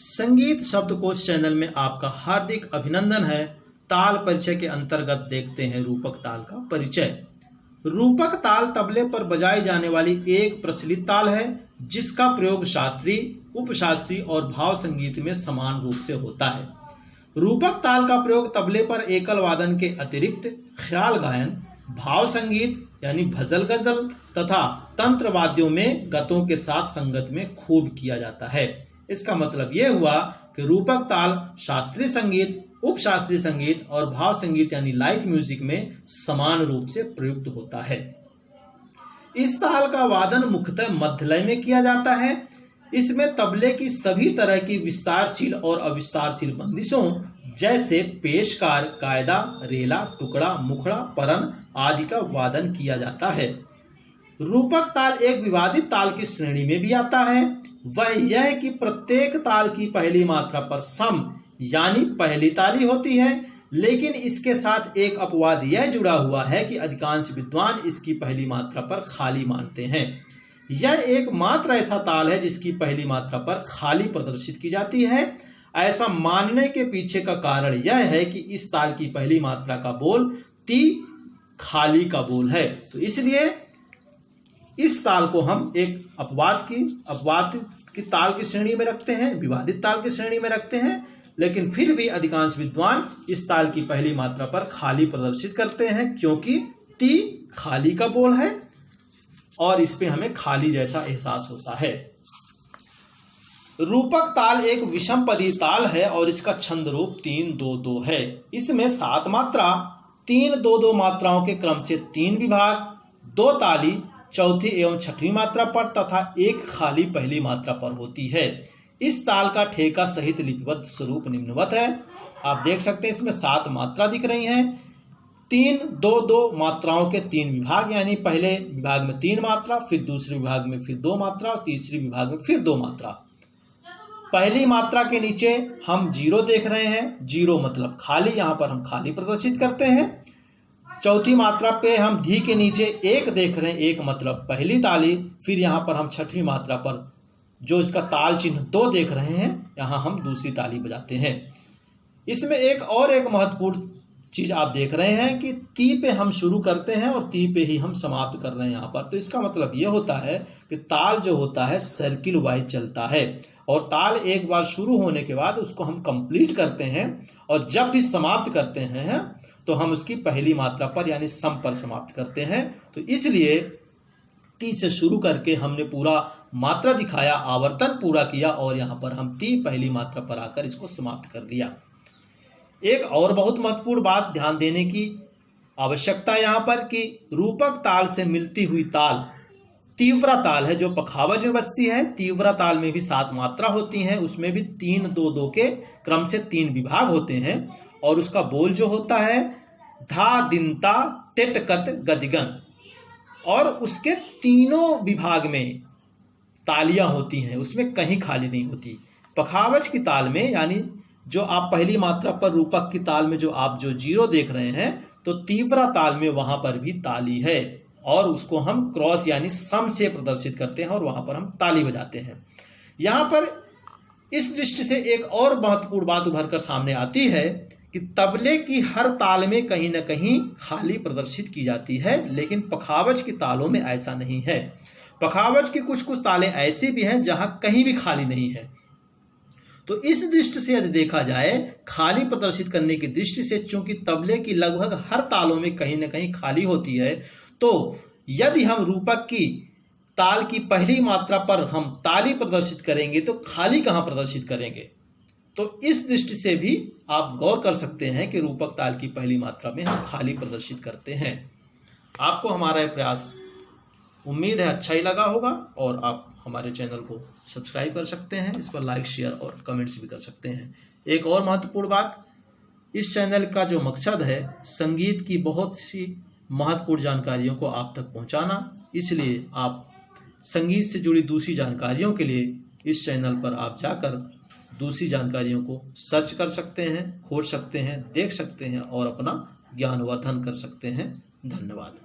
संगीत शब्दकोश चैनल में आपका हार्दिक अभिनंदन है। ताल परिचय के अंतर्गत देखते हैं रूपक ताल का परिचय। रूपक ताल तबले पर बजाई जाने वाली एक प्रचलित ताल है जिसका प्रयोग शास्त्रीय, उपशास्त्रीय और भाव संगीत में समान रूप से होता है। रूपक ताल का प्रयोग तबले पर एकल वादन के अतिरिक्त ख्याल गायन, भाव संगीत यानी भजल गजल तथा तंत्र वाद्यों में गतों के साथ संगत में खूब किया जाता है। इसका मतलब यह हुआ कि रूपक ताल शास्त्रीय संगीत, उपशास्त्रीय संगीत और भाव संगीत यानी लाइट म्यूजिक में समान रूप से प्रयुक्त होता है। इस ताल का वादन मुख्यतः मध्यलय में किया जाता है। इसमें तबले की सभी तरह की विस्तारशील और अविस्तारशील बंदिशों जैसे पेशकार, कायदा, रेला, टुकड़ा, मुखड़ा, परन आदि का वादन किया जाता है। रूपक ताल एक विवादित ताल की श्रेणी में भी आता है। वह यह कि प्रत्येक ताल की पहली मात्रा पर सम यानी पहली ताली होती है, लेकिन इसके साथ एक अपवाद यह जुड़ा हुआ है कि अधिकांश विद्वान इसकी पहली मात्रा पर खाली मानते हैं। यह एकमात्र ऐसा ताल है जिसकी पहली मात्रा पर खाली प्रदर्शित की जाती है। ऐसा मानने के पीछे का कारण यह है कि इस ताल की पहली मात्रा का बोल ती खाली का बोल है, तो इसलिए इस ताल को हम एक अपवाद की ताल की श्रेणी में रखते हैं, विवादित ताल की श्रेणी में रखते हैं। लेकिन फिर भी अधिकांश विद्वान इस ताल की पहली मात्रा पर खाली प्रदर्शित करते हैं क्योंकि ती खाली का बोल है और इस पे हमें खाली जैसा एहसास होता है। रूपक ताल एक विषम पदी ताल है और इसका छंद रूप 3-2-2 है। इसमें 7 मात्रा, 3-2-2 मात्राओं के क्रम से 3 विभाग, 2 ताली चौथी एवं छठवीं मात्रा पर तथा एक खाली पहली मात्रा पर होती है। इस ताल का ठेका सहित लिपिबद्ध स्वरूप निम्नवत है। आप देख सकते हैं इसमें 7 मात्रा दिख रही हैं। 3-2-2 मात्राओं के 3 विभाग यानी पहले विभाग में 3 मात्रा, फिर दूसरे विभाग में फिर 2 मात्रा और तीसरे विभाग में फिर 2 मात्रा। पहली मात्रा के नीचे हम 0 देख रहे हैं। 0 मतलब खाली, यहाँ पर हम खाली प्रदर्शित करते हैं। चौथी मात्रा पे हम धी के नीचे 1 देख रहे हैं। 1 मतलब पहली ताली। फिर यहाँ पर हम छठवीं मात्रा पर जो इसका ताल चिन्ह 2 देख रहे हैं, यहाँ हम दूसरी ताली बजाते हैं। इसमें एक महत्वपूर्ण चीज आप देख रहे हैं कि ती पे हम शुरू करते हैं और ती पे ही हम समाप्त कर रहे हैं यहाँ पर। तो इसका मतलब ये होता है कि ताल जो होता है सर्किल वाइज चलता है और ताल एक बार शुरू होने के बाद उसको हम कंप्लीट करते हैं और जब भी समाप्त करते हैं तो हम उसकी पहली मात्रा पर यानी सम पर समाप्त करते हैं। तो इसलिए ती से शुरू करके हमने पूरा मात्रा दिखाया, आवर्तन पूरा किया और यहाँ पर हम ती पहली मात्रा पर आकर इसको समाप्त कर दिया। एक और बहुत महत्वपूर्ण बात ध्यान देने की आवश्यकता यहाँ पर कि रूपक ताल से मिलती हुई ताल तीव्रा ताल है जो पखावज में बसती है। तीव्रा ताल में भी 7 मात्रा होती हैं, उसमें भी 3-2-2 के क्रम से 3 विभाग होते हैं और उसका बोल जो होता है धा दिनता टेटकत गदिगन और उसके तीनों विभाग में तालियां होती हैं, उसमें कहीं खाली नहीं होती। पखावज की ताल में यानी जो आप पहली मात्रा पर रूपक की ताल में जो आप 0 देख रहे हैं, तो तीव्रा ताल में वहां पर भी ताली है और उसको हम क्रॉस यानी सम से प्रदर्शित करते हैं और वहां पर हम ताली बजाते हैं। यहाँ पर इस दृष्टि से एक और महत्वपूर्ण बात उभर कर सामने आती है कि तबले की हर ताल में कहीं न कहीं खाली प्रदर्शित की जाती है, लेकिन पखावज की तालों में ऐसा नहीं है। पखावज की कुछ तालें ऐसी भी हैं जहां कहीं भी खाली नहीं है। तो इस दृष्टि से यदि देखा जाए खाली प्रदर्शित करने की दृष्टि से, चूंकि तबले की लगभग हर तालों में कहीं न कहीं खाली होती है, तो यदि हम रूपक की ताल की पहली मात्रा पर हम ताली प्रदर्शित करेंगे तो खाली कहाँ प्रदर्शित करेंगे। तो इस दृष्टि से भी आप गौर कर सकते हैं कि रूपक ताल की पहली मात्रा में हम खाली प्रदर्शित करते हैं। आपको हमारा यह प्रयास उम्मीद है अच्छा ही लगा होगा और आप हमारे चैनल को सब्सक्राइब कर सकते हैं, इस पर लाइक, शेयर और कमेंट्स भी कर सकते हैं। एक और महत्वपूर्ण बात, इस चैनल का जो मकसद है संगीत की बहुत सी महत्वपूर्ण जानकारियों को आप तक पहुंचाना, इसलिए आप संगीत से जुड़ी दूसरी जानकारियों के लिए इस चैनल पर आप जाकर दूसरी जानकारियों को सर्च कर सकते हैं, खोज सकते हैं, देख सकते हैं और अपना ज्ञानवर्धन कर सकते हैं। धन्यवाद।